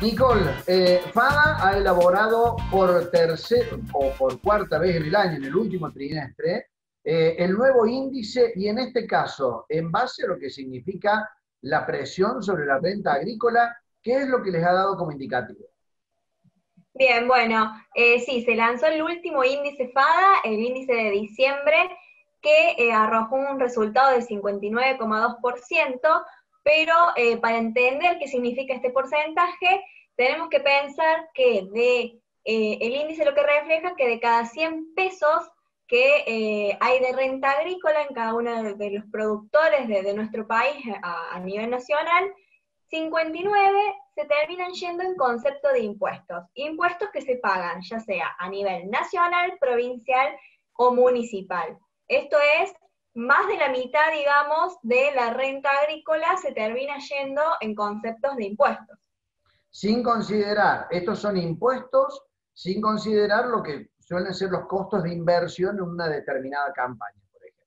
Nicole, FADA ha elaborado por tercer o por cuarta vez en el año, en el último trimestre, el nuevo índice y en este caso, en base a lo que significa la presión sobre la renta agrícola, ¿qué es lo que les ha dado como indicativo? Bien, bueno, sí, se lanzó el último índice FADA, el índice de diciembre, que arrojó un resultado de 59,2%, pero para entender qué significa este porcentaje, tenemos que pensar que el índice lo que refleja que de cada 100 pesos que hay de renta agrícola en cada uno de los productores de nuestro país a nivel nacional, 59 se terminan yendo en concepto de impuestos. Impuestos que se pagan ya sea a nivel nacional, provincial o municipal. Esto es, más de la mitad, digamos, de la renta agrícola se termina yendo en conceptos de impuestos. Sin considerar, estos son impuestos, sin considerar lo que suelen ser los costos de inversión en una determinada campaña, por ejemplo.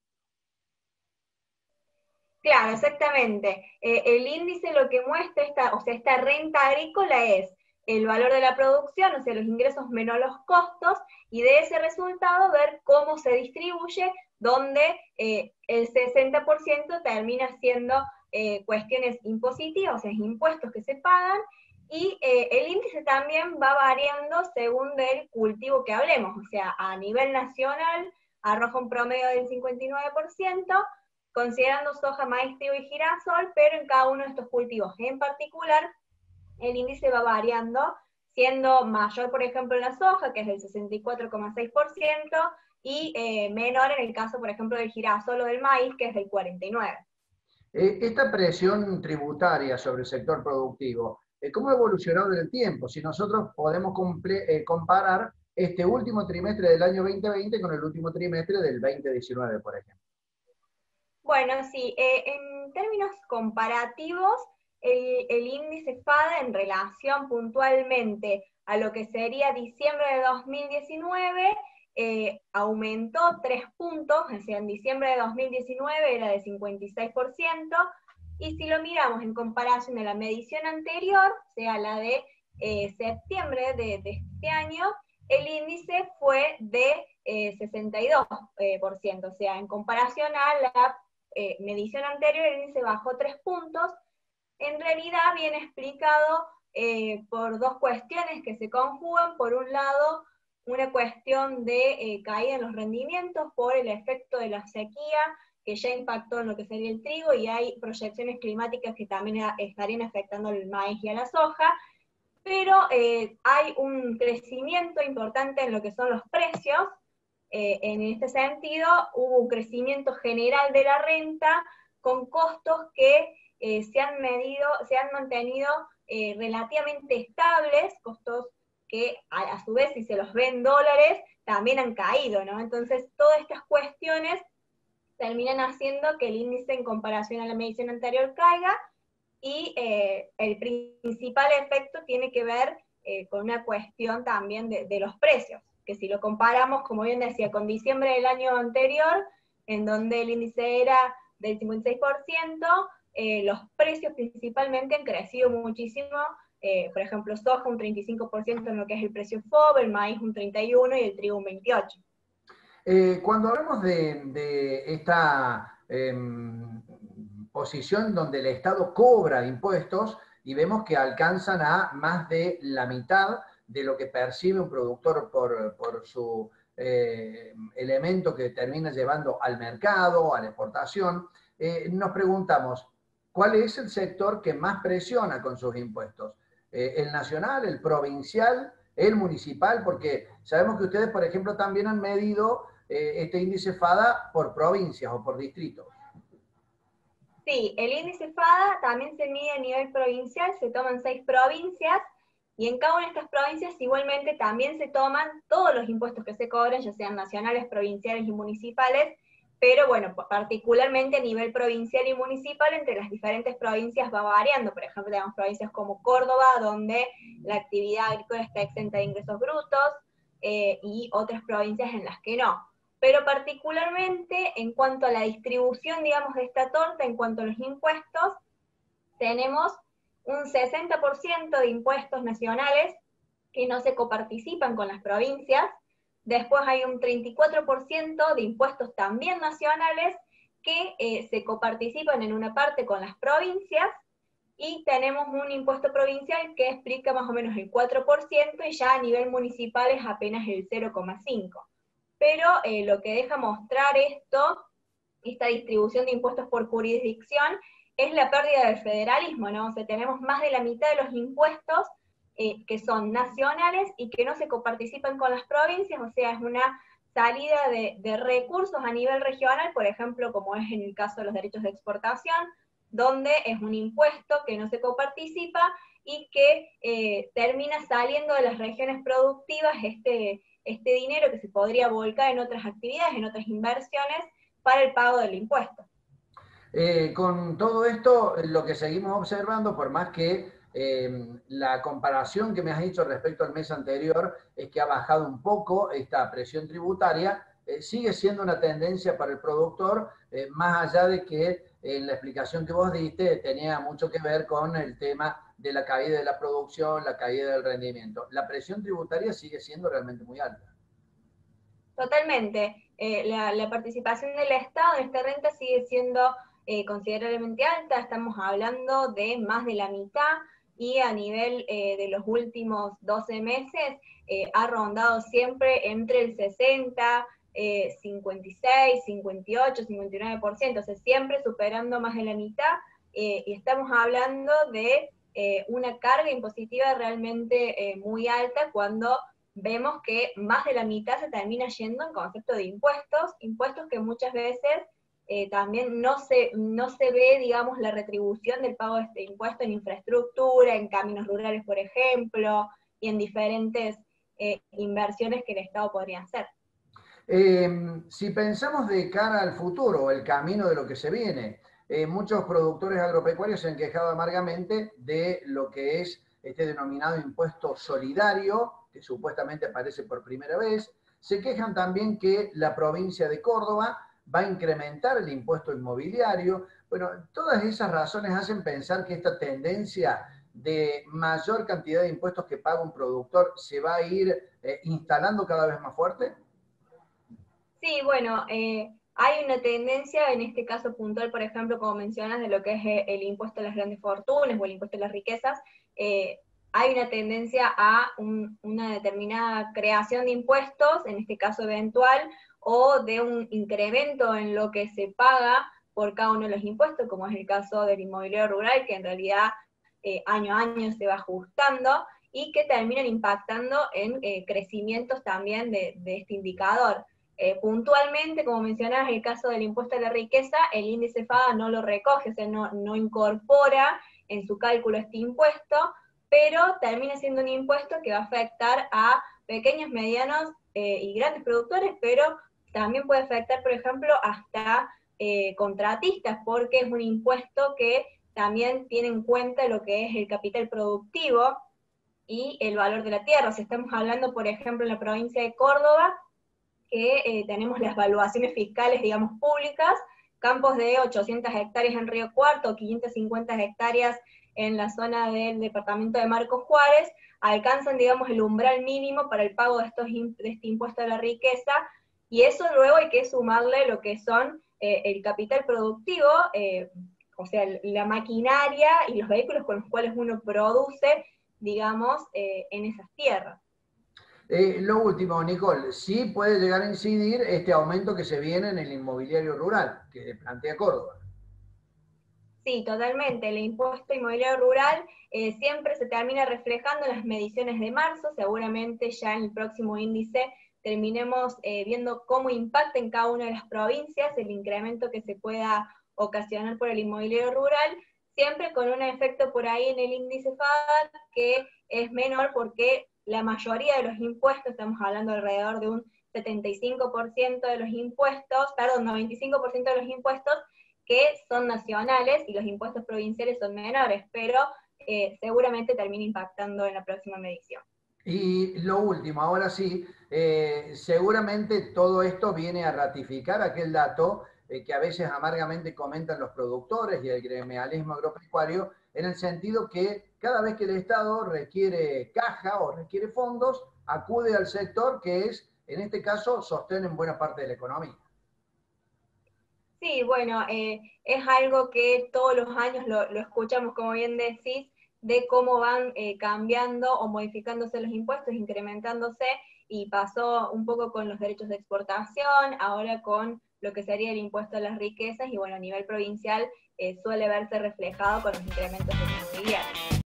Claro, exactamente. El índice lo que muestra esta renta agrícola es el valor de la producción, o sea, los ingresos menos los costos, y de ese resultado ver cómo se distribuye, donde el 60% termina siendo cuestiones impositivas, o sea, impuestos que se pagan, y el índice también va variando según del cultivo que hablemos, o sea, a nivel nacional arroja un promedio del 59%, considerando soja, maíz, trigo y girasol, pero en cada uno de estos cultivos en particular, el índice va variando, siendo mayor, por ejemplo, en la soja, que es del 64,6%, y menor en el caso, por ejemplo, del girasol o del maíz, que es del 49%. Esta presión tributaria sobre el sector productivo, ¿cómo ha evolucionado en el tiempo? Si nosotros podemos comparar este último trimestre del año 2020 con el último trimestre del 2019, por ejemplo. Bueno, sí, en términos comparativos, el índice FADA en relación puntualmente a lo que sería diciembre de 2019, aumentó 3 puntos, o sea, en diciembre de 2019 era de 56%, y si lo miramos en comparación a la medición anterior, o sea, la de septiembre de este año, el índice fue de 62%, o sea, en comparación a la medición anterior, el índice bajó 3 puntos. En realidad viene explicado por dos cuestiones que se conjugan. Por un lado, una cuestión de caída en los rendimientos por el efecto de la sequía, que ya impactó en lo que sería el trigo, y hay proyecciones climáticas que también estarían afectando al maíz y a la soja, pero hay un crecimiento importante en lo que son los precios. En este sentido, hubo un crecimiento general de la renta con costos que se han mantenido relativamente estables, costos que a su vez, si se los ven dólares, también han caído, ¿no? Entonces, todas estas cuestiones terminan haciendo que el índice en comparación a la medición anterior caiga, y el principal efecto tiene que ver con una cuestión también de los precios, que si lo comparamos, como bien decía, con diciembre del año anterior, en donde el índice era del 56%, los precios principalmente han crecido muchísimo. Por ejemplo, soja un 35% en lo que es el precio FOB, el maíz un 31% y el trigo un 28%. Cuando hablamos de esta posición donde el Estado cobra impuestos y vemos que alcanzan a más de la mitad de lo que percibe un productor por su elemento que termina llevando al mercado, a la exportación, nos preguntamos, ¿cuál es el sector que más presiona con sus impuestos? ¿El nacional, el provincial, el municipal? Porque sabemos que ustedes, por ejemplo, también han medido este índice FADA por provincias o por distritos. Sí, el índice FADA también se mide a nivel provincial, se toman 6 provincias, y en cada una de estas provincias igualmente también se toman todos los impuestos que se cobran, ya sean nacionales, provinciales y municipales, pero bueno, particularmente a nivel provincial y municipal, entre las diferentes provincias va variando. Por ejemplo, tenemos provincias como Córdoba, donde la actividad agrícola está exenta de ingresos brutos, y otras provincias en las que no. Pero particularmente en cuanto a la distribución, digamos, de esta torta, en cuanto a los impuestos, tenemos un 60% de impuestos nacionales que no se coparticipan con las provincias. Después hay un 34% de impuestos también nacionales que se coparticipan en una parte con las provincias, y tenemos un impuesto provincial que explica más o menos el 4%, y ya a nivel municipal es apenas el 0,5%. Pero lo que deja mostrar esta distribución de impuestos por jurisdicción, es la pérdida del federalismo, ¿no? O sea, tenemos más de la mitad de los impuestos que son nacionales y que no se coparticipan con las provincias, o sea, es una salida de recursos a nivel regional, por ejemplo, como es en el caso de los derechos de exportación, donde es un impuesto que no se coparticipa y que termina saliendo de las regiones productivas este dinero que se podría volcar en otras actividades, en otras inversiones, para el pago del impuesto. Con todo esto, lo que seguimos observando, por más que la comparación que me has hecho respecto al mes anterior es que ha bajado un poco esta presión tributaria, sigue siendo una tendencia para el productor, más allá de que en la explicación que vos diste tenía mucho que ver con el tema de la caída de la producción, la caída del rendimiento. La presión tributaria sigue siendo realmente muy alta. Totalmente. La participación del Estado en esta renta sigue siendo considerablemente alta, estamos hablando de más de la mitad, y a nivel de los últimos 12 meses ha rondado siempre entre el 60, 56, 58, 59%, o sea, siempre superando más de la mitad, y estamos hablando de una carga impositiva realmente muy alta, cuando vemos que más de la mitad se termina yendo en concepto de impuestos que muchas veces también no se ve, digamos, la retribución del pago de este impuesto en infraestructura, en caminos rurales, por ejemplo, y en diferentes inversiones que el Estado podría hacer. Si pensamos de cara al futuro, el camino de lo que se viene, muchos productores agropecuarios se han quejado amargamente de lo que es este denominado impuesto solidario, que supuestamente aparece por primera vez. Se quejan también que la provincia de Córdoba va a incrementar el impuesto inmobiliario. Bueno, todas esas razones hacen pensar que esta tendencia de mayor cantidad de impuestos que paga un productor se va a ir instalando cada vez más fuerte. Sí, bueno, hay una tendencia, en este caso puntual, por ejemplo, como mencionas, de lo que es el impuesto a las grandes fortunas o el impuesto a las riquezas. Hay una tendencia a una determinada creación de impuestos, en este caso eventual, o de un incremento en lo que se paga por cada uno de los impuestos, como es el caso del inmobiliario rural, que en realidad año a año se va ajustando, y que terminan impactando en crecimientos también de este indicador. Puntualmente, como mencionabas, el caso del impuesto a la riqueza, el índice FADA no lo recoge, o sea, no incorpora en su cálculo este impuesto, pero termina siendo un impuesto que va a afectar a pequeños, medianos y grandes productores, pero también puede afectar, por ejemplo, hasta contratistas, porque es un impuesto que también tiene en cuenta lo que es el capital productivo y el valor de la tierra. Si estamos hablando, por ejemplo, en la provincia de Córdoba, que tenemos las evaluaciones fiscales, digamos, públicas, campos de 800 hectáreas en Río Cuarto, 550 hectáreas en la zona del departamento de Marcos Juárez, alcanzan, digamos, el umbral mínimo para el pago de este impuesto a la riqueza, y eso luego hay que sumarle lo que son el capital productivo, o sea, la maquinaria y los vehículos con los cuales uno produce, digamos, en esas tierras. Lo último, Nicole, sí puede llegar a incidir este aumento que se viene en el inmobiliario rural, que plantea Córdoba. Sí, totalmente. El impuesto inmobiliario rural siempre se termina reflejando en las mediciones de marzo. Seguramente ya en el próximo índice terminemos viendo cómo impacta en cada una de las provincias el incremento que se pueda ocasionar por el inmobiliario rural, siempre con un efecto por ahí en el índice FADA que es menor, porque la mayoría de los impuestos, estamos hablando alrededor de un 75% de los impuestos, perdón, 95% de los impuestos, que son nacionales, y los impuestos provinciales son menores, pero seguramente termina impactando en la próxima medición. Y lo último, ahora sí, seguramente todo esto viene a ratificar aquel dato que a veces amargamente comentan los productores y el gremialismo agropecuario, en el sentido que cada vez que el Estado requiere caja o requiere fondos, acude al sector que es, en este caso, sostiene buena parte de la economía. Sí, bueno, es algo que todos los años lo escuchamos, como bien decís, de cómo van cambiando o modificándose los impuestos, incrementándose, y pasó un poco con los derechos de exportación, ahora con lo que sería el impuesto a las riquezas, y bueno, a nivel provincial suele verse reflejado con los incrementos de inmobiliario.